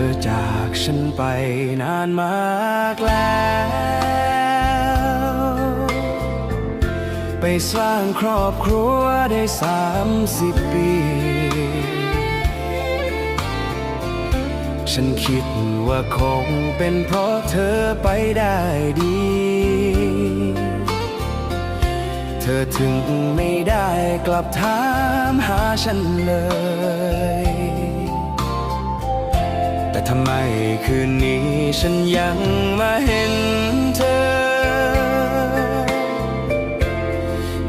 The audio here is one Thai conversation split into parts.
อจากฉันไปนานมากแล้วไปสร้างครอบครัวได้30 ปี ฉันคิดว่าคงเป็นเพราะเธอไปได้ดี เธอถึงไม่ได้กลับถามหาฉันเลยแต่ทำไมคืนนี้ฉันยังมาเห็นเธอ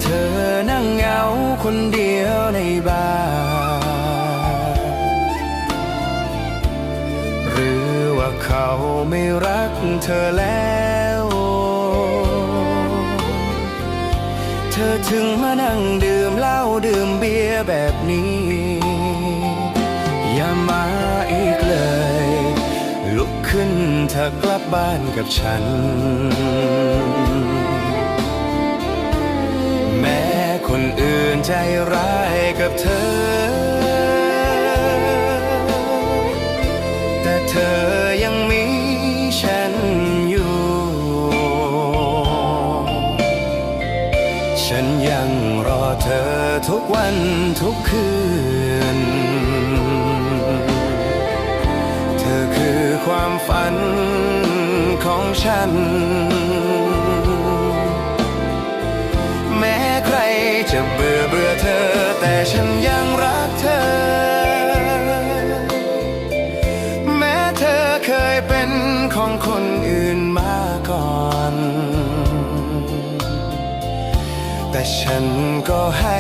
เธอนั่งเหงาคนเดียวในบ้านหรือว่าเขาไม่รักเธอแล้วเธอถึงมานั่งดื่มเหล้าดื่มเบียร์แบบนี้อย่ามาอีกเลยลุกขึ้นเธอกลับบ้านกับฉันแม้คนอื่นใจร้ายกับเธอแต่เธอยังมีฉันอยู่ฉันยังรอเธอทุกวันทุกคืนเธอคือความฝันของฉันแม้ใครจะเบื่อเธอแต่ฉันยังรักเธอแม้เธอเคยเป็นของคนอื่นมาก่อนแต่ฉันก็ให้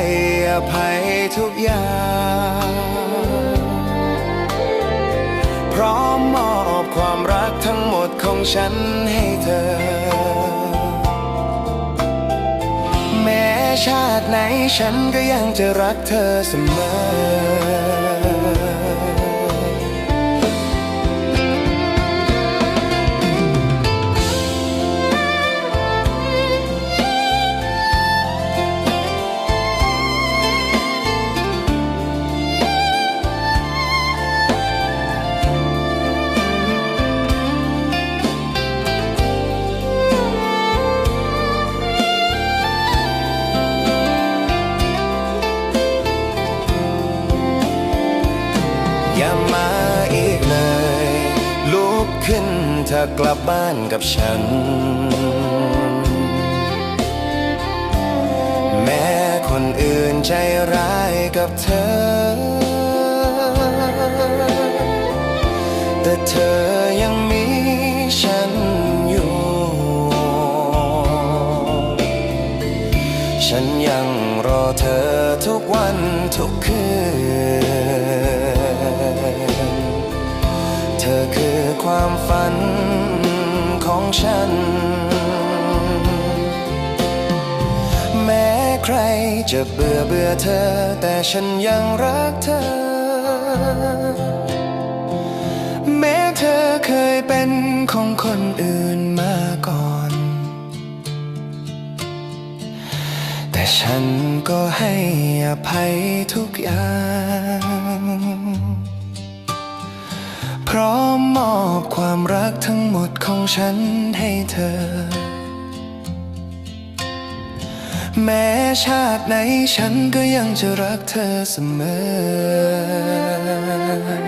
อภัยทุกอย่างพร้อมมอบความรักทั้งหมดของฉันให้เธอแม้ชาติไหนฉันก็ยังจะรักเธอเสมออย่ามาอีกเลยลุกขึ้นเธอกลับบ้านกับฉันแม้คนอื่นใจร้ายกับเธอแต่เธอยังมีฉันอยู่ฉันยังรอเธอทุกวันทุกคืนเธอคือความฝันของฉันแม้ใครจะเบื่อเธอแต่ฉันยังรักเธอแม้เธอเคยเป็นของคนอื่นมาก่อนแต่ฉันก็ให้อภัยทุกอย่างพร้อมมอบความรักทั้งหมดของฉันให้เธอแม้ชาติไหนฉันก็ยังจะรักเธอเสมอ